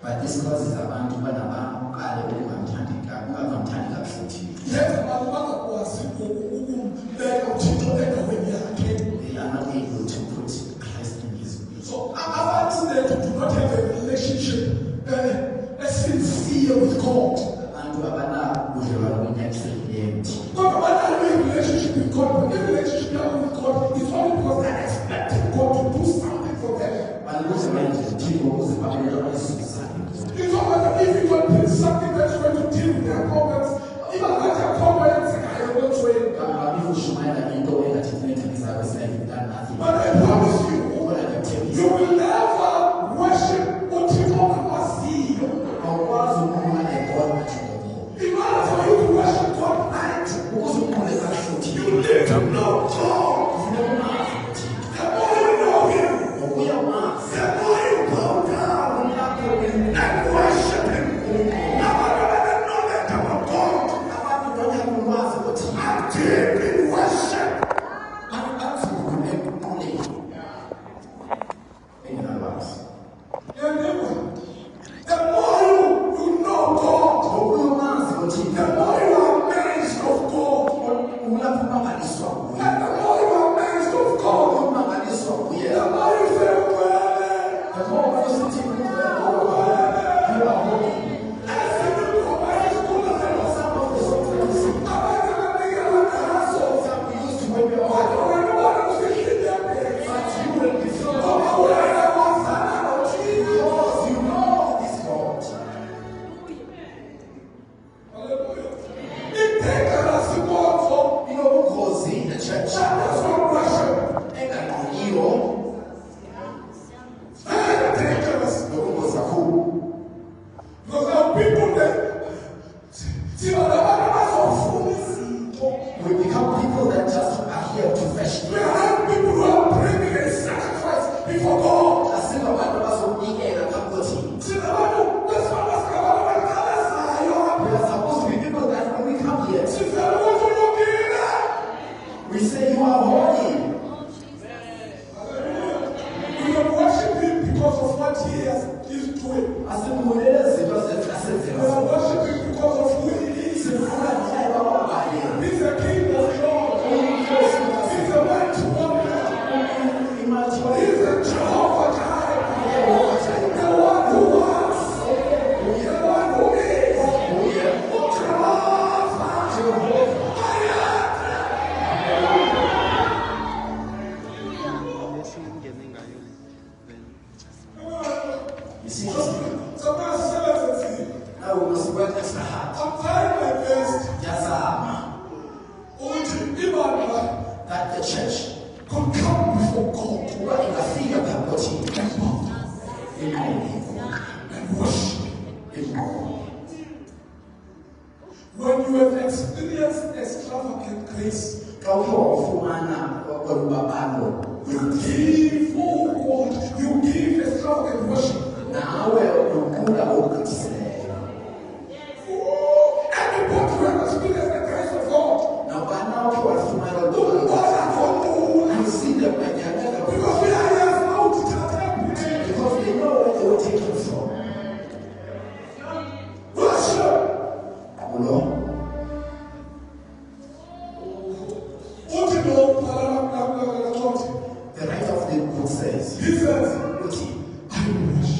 But this causes abantu banabaqale ukungamthandi kafuthi. Yes, abantu bangakwazi ukumbeka uThixo endaweni yakhe. They are not able to put Christ in his place. So abantu that do not have a relationship sincere with God. Abantu abanabudlelwano obunyathelileyo noThixo. But when I have a relationship with God, but the relationship I have with God is only because I expect God to do something for them. It's not that if you don't do something that's going to deal with their problems, even when their problems, I am not saying. But I promise you, you will never worship Otiko Amasi. In order for you to worship God right, you need to know God. The more you know Him, the more you bow down and worship Him. Now I have the knowledge about God. I'm deep in worship. The more you know God, the more you are amazed of God. And the more you are amazed of God, the more you say, when you have experienced extravagant grace, you give, oh God, you give extravagant worship. Everybody who has experienced the grace of God, because we are here now to tell them, because they know where they will take you from. Worship. The writer of the book says, he says, I wish.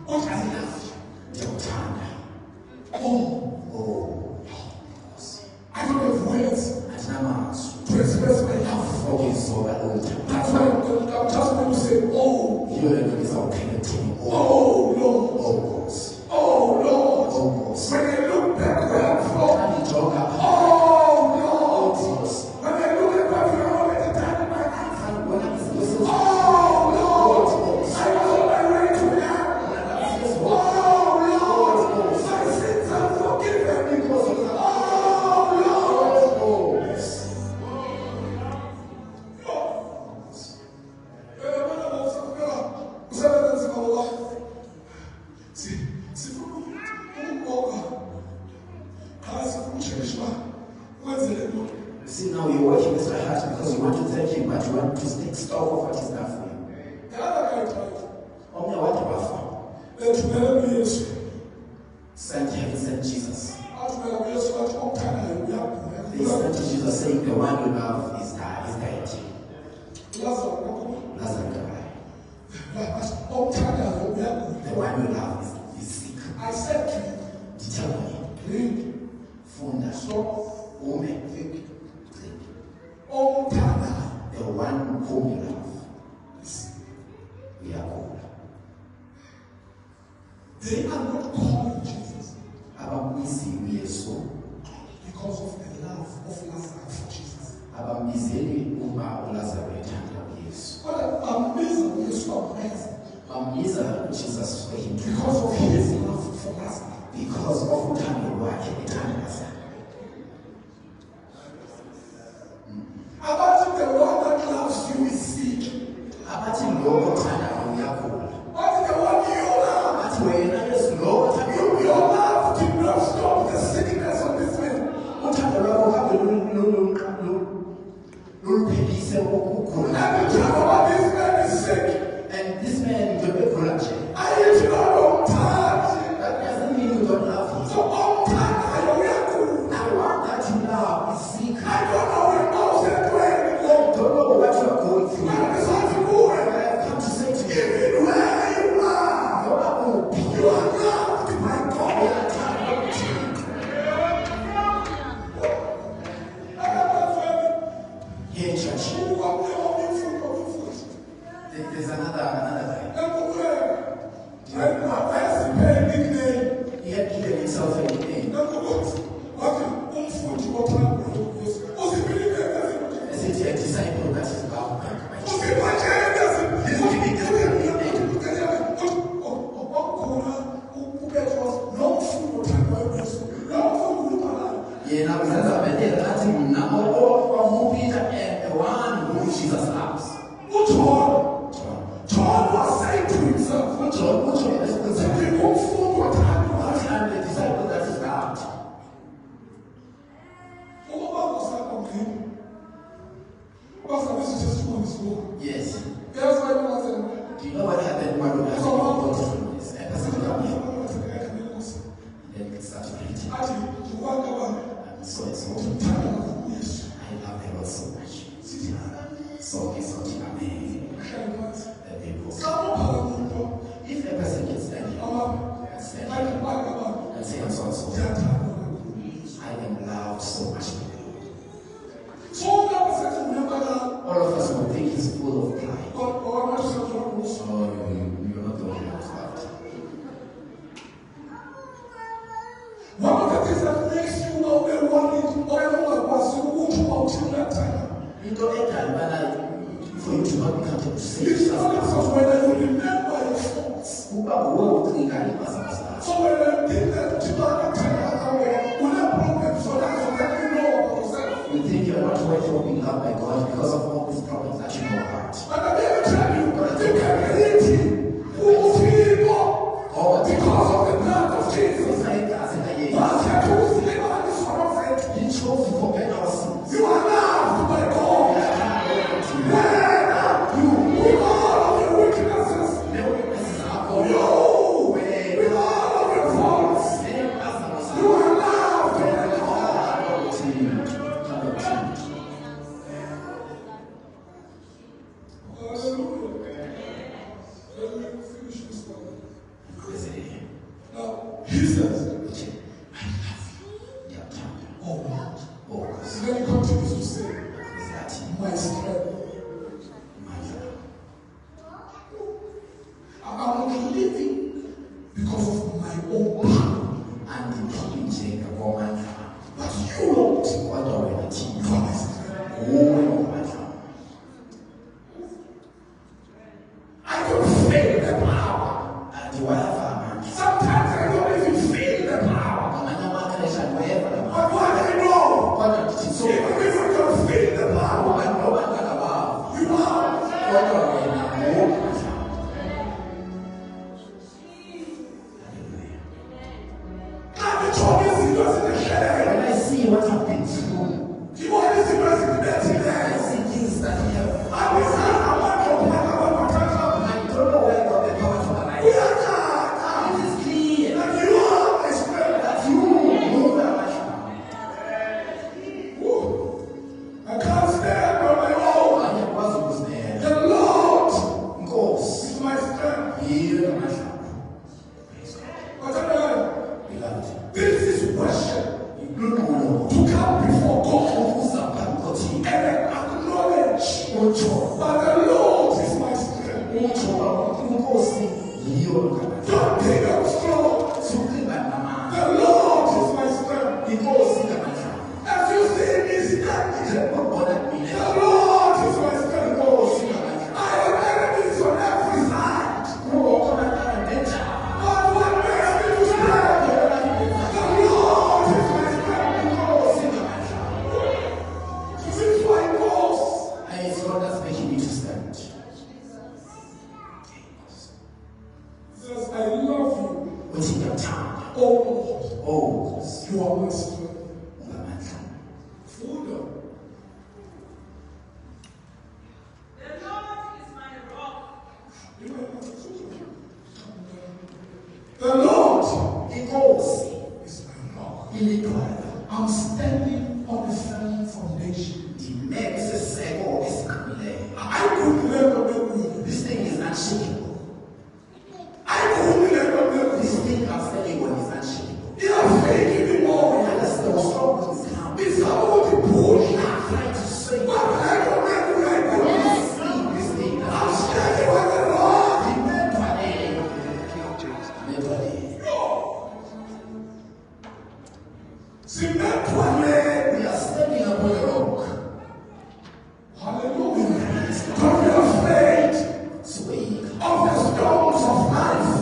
What I love. Oh. I don't have words to express my love. That's why I'm just going to say, oh. Oh, Lord. Oh, Lord. When I look back where I'm from, oh, Lord. When I look at what you have already done in my life, oh, Lord. I was on my way to heaven. Oh, Lord. My sins are forgiven. Oh, Lord. See, now you're working with my heart because you want to thank him, but you want to take stock of what he's done for you. The other guy tried. Omnya what you offer. Let me Sent heaven, sent Jesus. They Yes. sent Jesus saying the one you love is dead. Lazarus died. The one you love is sick. I said to you, Tell me, read, Funda, stop, woman, think. drink. The The one whom you love, we are called. They are not calling Jesus Abambizi Yesu, because of the love of Lazarus for Jesus. abambizeli uma uLazarus ethanda uYesu. But amazing Yesu amazing Bambiza Jesus for him because of his love for Lazarus. because of uthando lwakhe ethanda Lazarus. About the one that loves you is sick. Abathi lo othandayo uyagula. But the one you love, Abathi wena Yesu lo othandayo your love did not stop the sickness of this man. uthando lwakho kambe luluphelise ukugula. And the trouble about this man is sick. And this man ngegula nje. I did not touch. That doesn't mean you don't love him. So all time I don't I want that you love is sick. I don't know what else they're doing. Don't know what you are going through. What is all to But do? I have come to say to you, Even where you are, you are open. you are loved by God. Here in church, there's another guy. He had given himself a nickname. As if he had disciple that is bound by Christ. He's giving this guy a nickname. Yena uzazabedela athi mna okwamupita the one whom Jesus loves. John was saying to himself, UJohn esiqiniseko ukuthi I'm the disciple that is loved. Yes. Do you know what happened when we were talking this? A person came here and then started preaching. I'm so exalted. I love the Lord so much. So exalted. Amen. The people. If a person can stand here and stand here and say I'm so I am loved so much. All of us will think he's full of pride. Oh, you're not the one who's loved. One of the things that makes you know the one is until that time. For you to not become to say It's not because when you remember your faults. Uba nguwe ucinga iphazamisa. So when you think that you don't have problems, so that's what you know about yourself. You think you're not worthy of being loved by God because of all these problems that you know about. And I never tell you, you can hate him. Who people? Oh, Because of the blood of Jesus. Once I Who delivered this from our faith? He chose to forget our sins. You are loved by God. With all of your weaknesses. You, with all of your faults. You are loved by God. Hallelujah. Let me finish this one. Now, he says, then he continues to say, my strength. I'm not living because of my own power. But you, Lord, you are my strength. I don't feel the power. Sometimes I don't even feel the power. But what I know, even if I don't feel the power, you are. I'm the strongest in the share. When I see what I've been through, You want to see what's in that I see things that have. I was I want to talk about my time. I don't know where I got the power to We arise. are God. It is clear. ngiyamthanda. Oh, you are my strength. Ungamandla. Funda. The Lord Inkosi is my rock. ilidwala. I'm standing on a firm foundation. Ndime kwisiseko esiqinileyo. I could never make This thing is unshakable. I could never make This thing I'm standing on is unshakable. You are faking anymore. Unless the storms come, It's how the push. I'm trying to say, But I don't make right now. see this thing. I'm standing on the rock. Cement one leg. We are standing upon a rock. Hallelujah. Don't be afraid Sway. of the storms of life.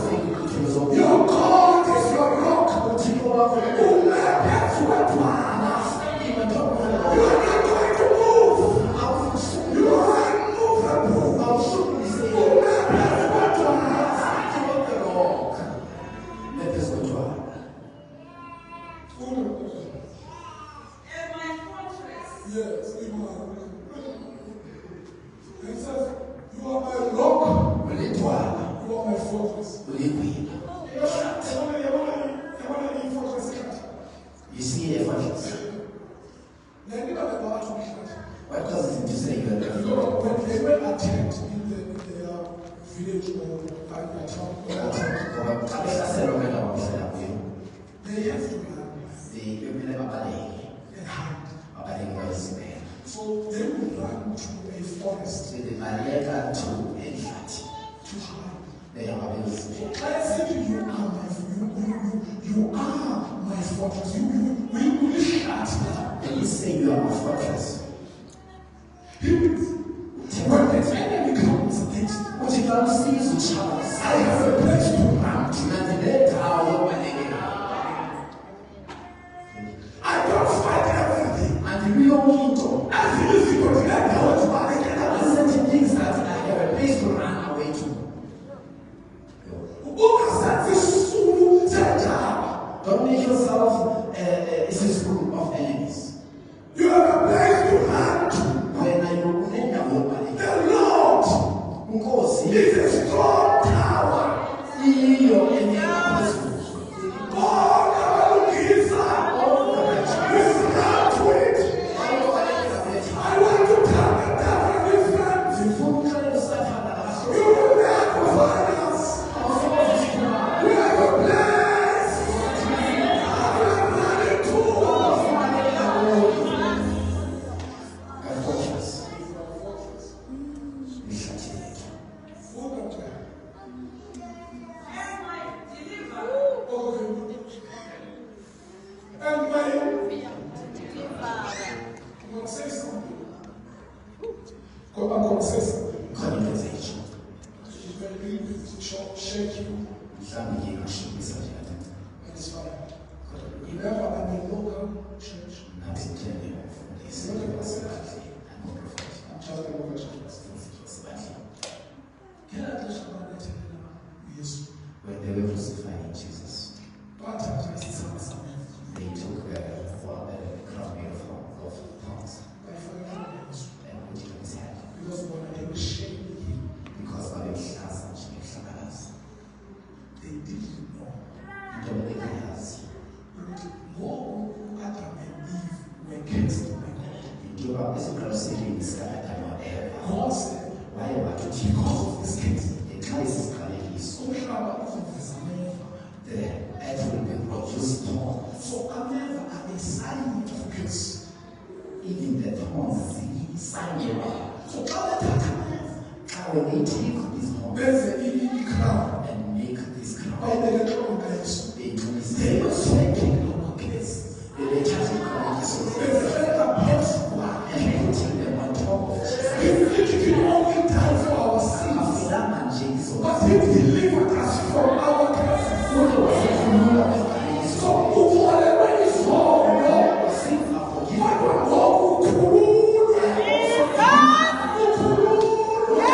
Your God is your rock. Who may pass what one. You are not going to move. You are unmovable. Who may pass what one. Yes, you are. He says, you are my rock. You are my fortress. You see a fortress. What causes him to say you are the Lord? When they were attacked in their village or by their town, they have to hide. So they would run to a forest to hide. I said to you, you are my fortress. You will shut down. And you say you are my fortress. When the enemy comes against you, What you don't see is a chance. I have a place to run to. I don't fight everything. And we don't need to. I feel it's because I know what I There can. are certain things that I have a place to run away to. Who has that this soul center? Don't make yourself a school of enemies. You have a place to run to. When I look at The Lord Nkosi is a strong tower. iyo enye God, our Giza, is run to it. I want to tell the devil this friend. You will never find us. We have a place. I am running to. a fortress. And my, I'm going to say something. I'm going to say something. Conversation. It's very good to shake you. Mhlawumbe ngiyashisa nje athatha. And it's fine. Remember, I'm in local church. Nathi njenge umfundisi wasebahleni anoprofeti. I'm just a local church. Wasebahleni. Can I just about that? Yes. When they were crucifying Jesus, But I just something. they took a crown made of thorns and put it on his head. Because when they were shaming him, Because babemhlaza nje behlakalaza. they didn't know. Into bengekayazi. More Adam and Eve were cursed by God. Njengoba esiqalisile isikhathi whatever. God said, Waye wathi because of this case, ngenxa yesiqalekiso, umhlaba uzoveza ameva. the earth will be produced thorns. So ameva are a sign of curse. Even the thorns ziyisanyela. So xa bethatha ameva, When they take this horn benze i-crown. and make this crown, Bayibeke entloko Yesu. they were taking our case. They were charging Christ Befela phezu kwakhe. and putting them on top of Jesus. He didn't only die for our sins, Afilanga nje but izoba. he delivered us from our curses. Kodwa wasekhulula eBhayibhelini. So ukholelwe izono. Sins are forgiven. Kodwa ngoku ukhululwe. Ukhululwe.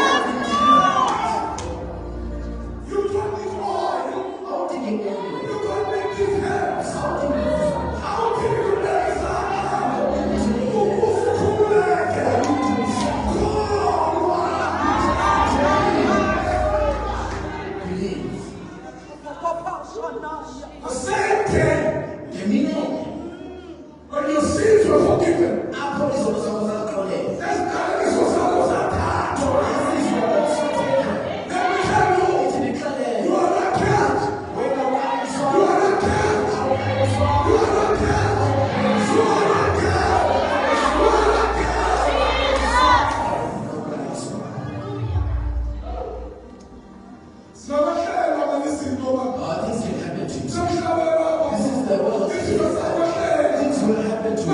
The same thing. When your sins were forgiven, that's God is also let me tell you, you are not kept. You are not kept. You are not kept. You are not kept. You are not kept. So I'm not listening to things can happen to you. so This is the word of this is faith. what Things will happen to you.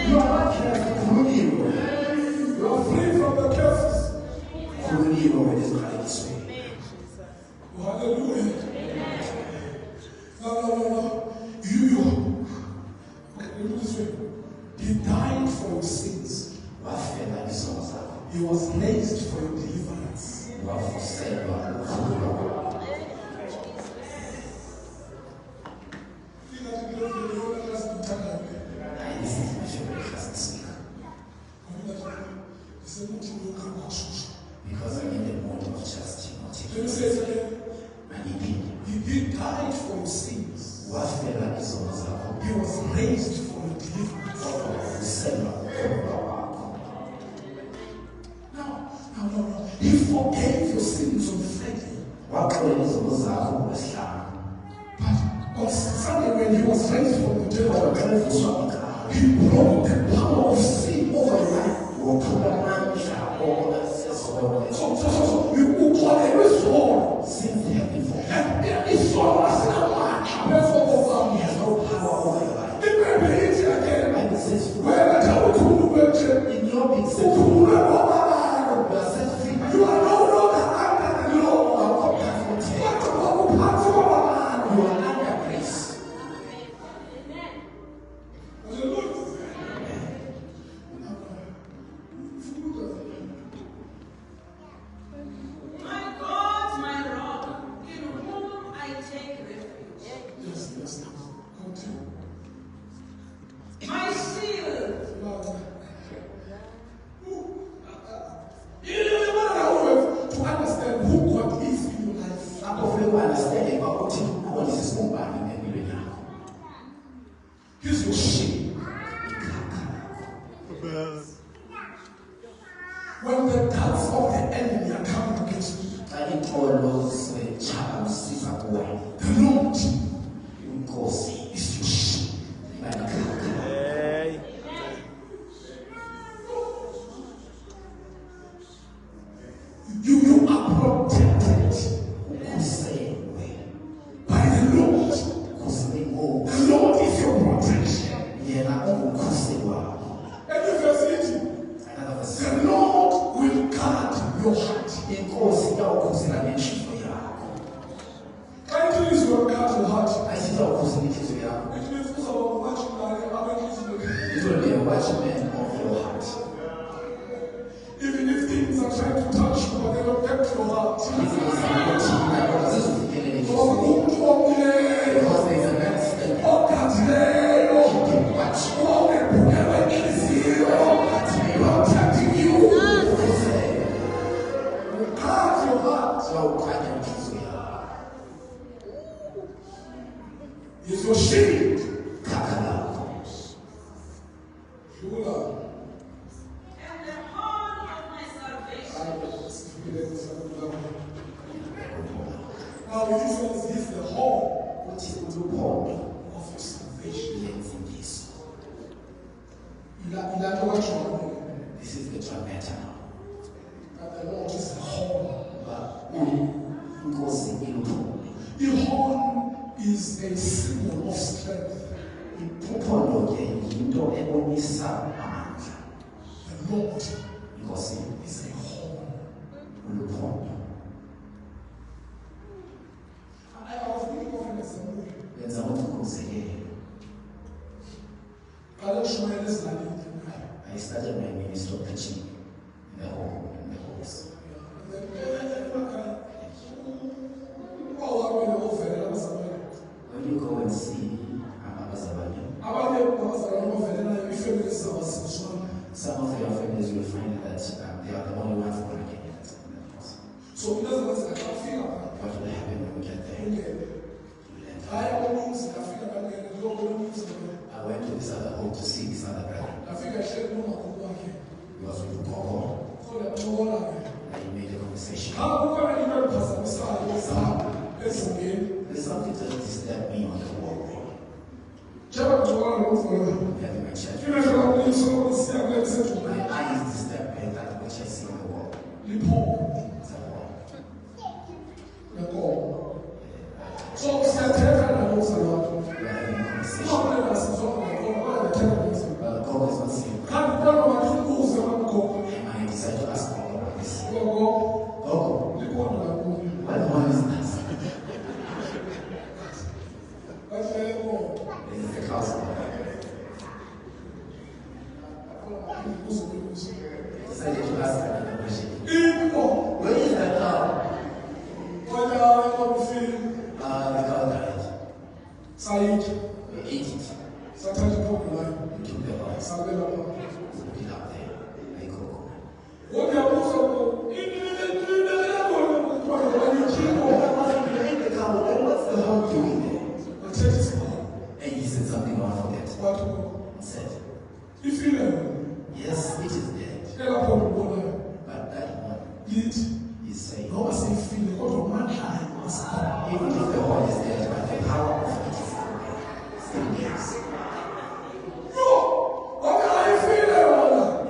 You are not careful. You are free from the curses. Hallelujah. No. You. Okay, let me do this way. He died for your sins. He was raised for your deliverance. Because I'm in the mood of just Let me say it again. He did die for your sins. He was raised for your deliverance. No. He forgave your sins on Friday. But on Sunday, when he was raised from the dead, he broke the power of sin over your life. So you call every soul. Since they have been forgiven, And every soul has come back. Therefore, he has no power over your life. it may be easy again. And it says, Where the devil couldn't work it. in your being set You free, are you are set free. no longer under the law. You are comforted. But the law will pass over man. You are under grace. My God, my rock, in whom I take refuge. Yes. Continue. My shield. You want to understand who God is in your life. He's your shield. When the darts of the enemy are coming against you, the Lord is your shield. You are protected by the Lord. The Lord is your protection. And the verse 18, the Lord will guard your heart. Can you use your guard your heart? It means also watching It will be a watchman of your heart. even if things are trying to touch you, but they don't get to your heart. Because there is an accident. Protecting you. Guard your heart. Is your shield. And the horn of my salvation. Now, this one is the horn of your salvation. This is the trumpeter now. But the Lord is the horn. The horn is a symbol of strength. The Lord is a horn. I was thinking of an example. I started my ministry of preaching in the home, in the homes. When you go and see Amazabanya, some of your families will find So it doesn't matter how I feel about What will happen when we get there? it. I almost I feel about it. I went to this other home to see this other brother. I think I should know my good work. He was with Coco, So that no one and he made a conversation. how come I even pass a mistake? It's okay. There's something that disturbed me on the wall. Jump to one of We have in my church. you know, I'm so sick. My eyes disturbed by that which I see on the wall. Lipo. It's a wall. Lipo. So it's a terrible news about. We are having a conversation. Somebody else is on the terrible news. God is not saying. Can't one of my rules about go. And I decided to ask God about this. Go. Coco, Lipo. what one is that? That's very good. This is the house of God. I decided to ask another question. Lipo. Where is that cow? What are you feeling? The cow died. Said. We ate it. Sometimes you don't lie. We took the horse. Something about. Put it out there. I go. What you are also What's the hell doing there? And he said something I forget. He said, yes, it is dead. But that one is saying, even if the one is dead, but the power of it is still lives.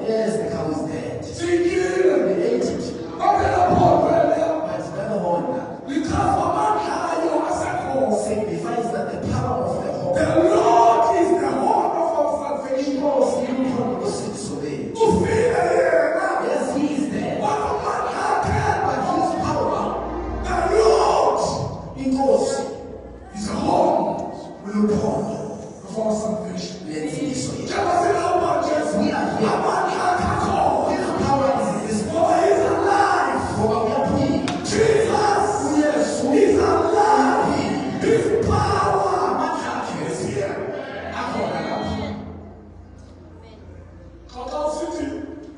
Yes, the cow is dead. We ate it. But the other one signifies that the power of the whole disobeyed. Yes, he is dead. But his power, he goes, will upon let's see this way. Yes, we are here. His power is in this place. For we are praying. Yes, we are alive. His power is here.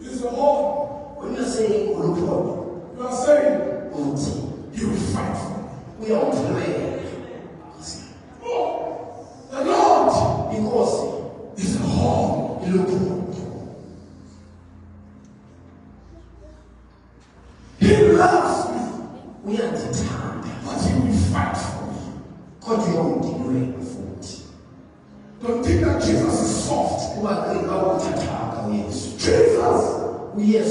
When you are saying Ulupon, You are saying Uti, you will fight for me. we are on the way. The Lord Because is a home. Ulupon, He loves me, we are determined. but he will fight for me. God, you are doing food. Don't think that Jesus is soft. Who are going out to attack our yes. Jesus Yes,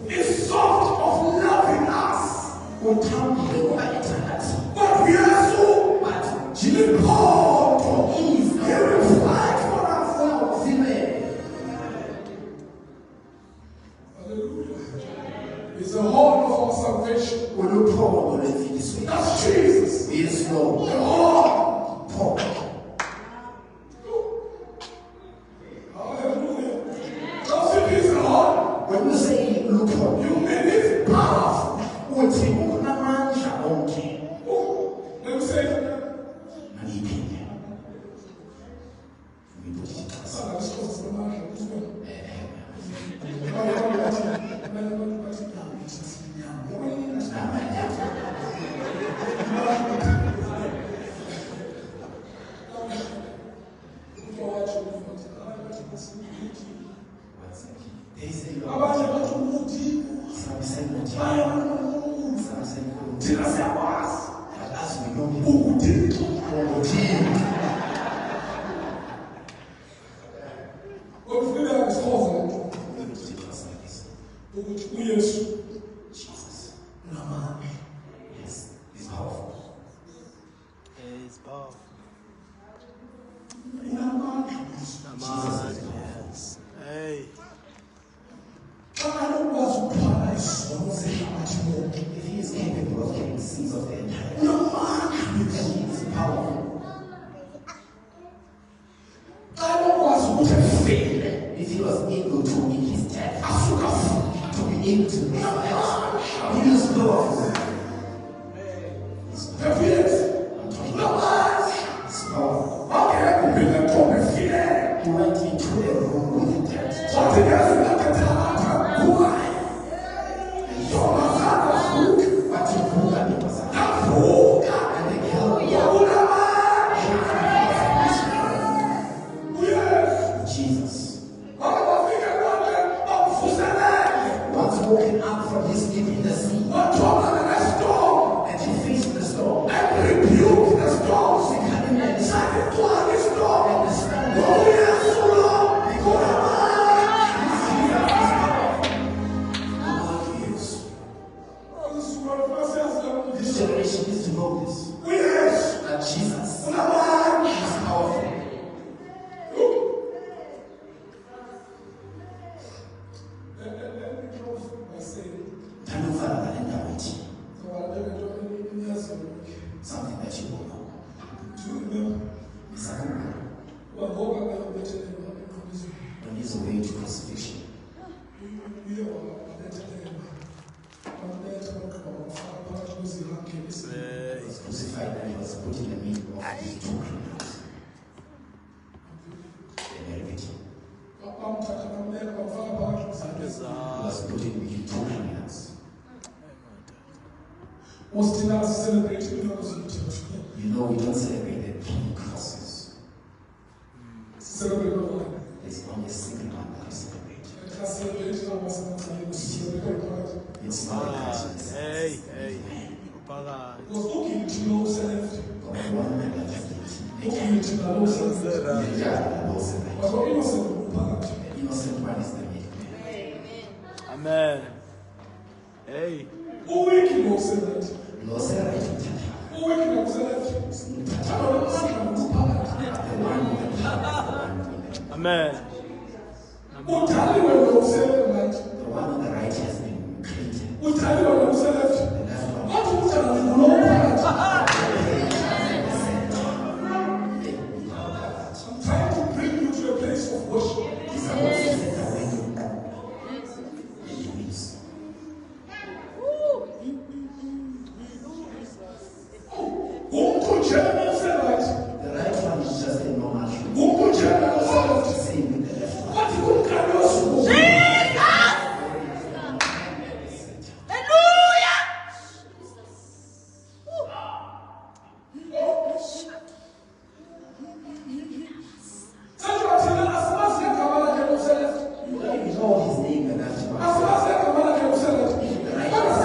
is soft of loving us. we can't be the right eternity. But we are so But Jesus Paul. He is He will fight for us. well, female. Hallelujah. It's the horn of our salvation. Ulupon, let's see this way. That's Jesus. Yes, Lord. The horn. Paul. Hallelujah. Just it is the horn. When you say Ulupon, You mean it's powerful. uthi unamandla onke Oh, let me say it again. maniphinde ngibuthi Sana isikhosi samandla kusona. Abanye bathi umuthi. Thina siyakwazi. Ukuthi Okufika isikhozi ukuthi uYesu unamandla. Yes, he's powerful. It's powerful. Unamandla. Jesus is powerful. Hey. Xa anokwazi ukuthwala izono zehlabathi lonke. If he is capable of killing the sins of the entire Unamandla. he is powerful. Xa anokwazi ukuthi efile. If he was able to in his death Asuka futhi. to be able to live he is powerful. Efile. I'm talking about Unamandla. he's powerful. Wangena kuphinde ntombi efile. He went into a room with the dead. Wathi Yesu nakathatha kuwe. Zona zakho futhi. But he know this. Yes. That Jesus is Unaman. powerful. Let me close by saying something that you will know. do you remember On his way to crucifixion, he was crucified and he was put in the middle of these two criminals. They were beaten. He was put in between two criminals. You know, we don't celebrate the three crosses. There's only a single one that we celebrate. It's not a Christmas. Hey. God one man that innocent one is the main. Amen. Hey. Lord said, Amen. the one on the right has been created. The left I'm trying to bring you to a place of worship. The right one is just a normal tree. Same with the left one. You know his name, the left one. The right one.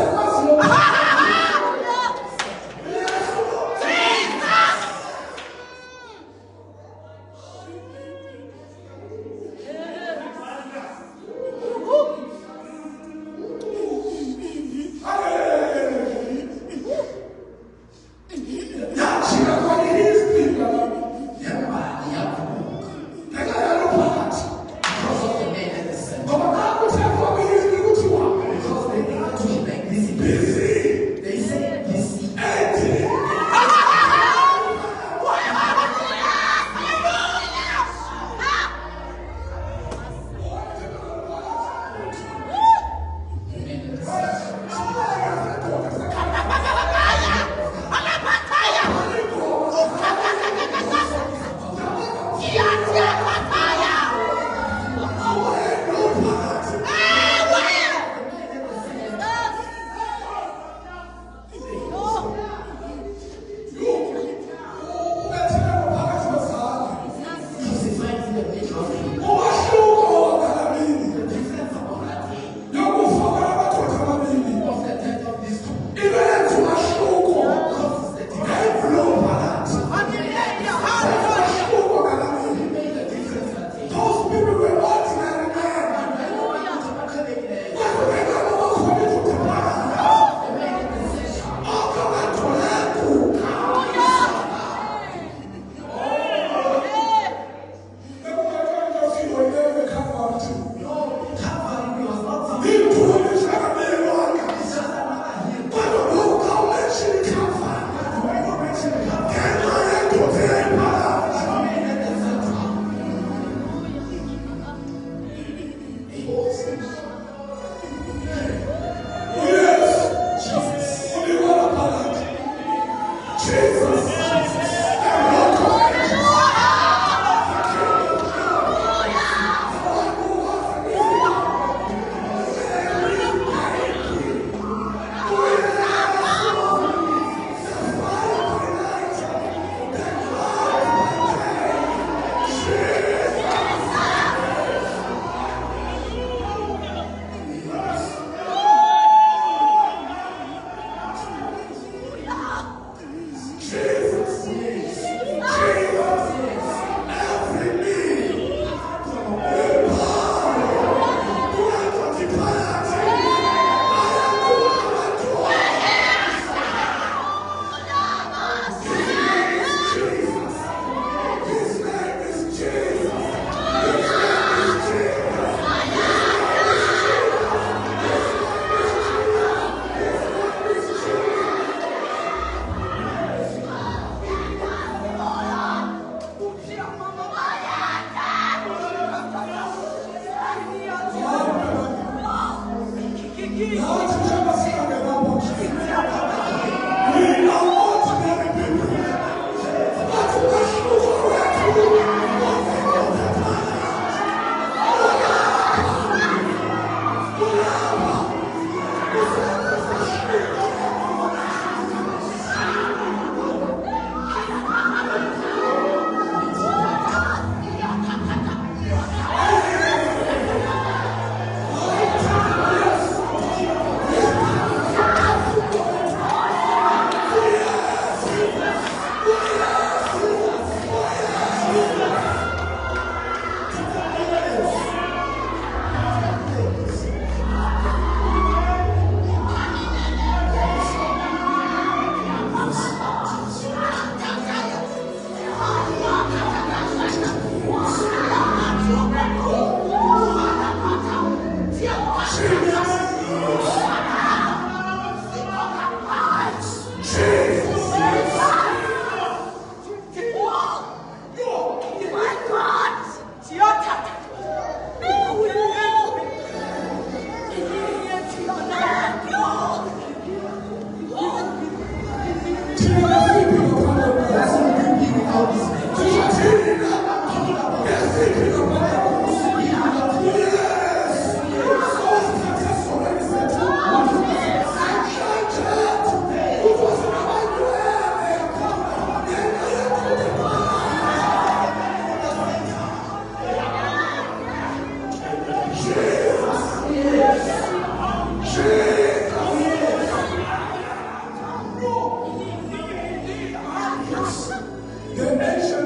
The nation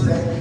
Thank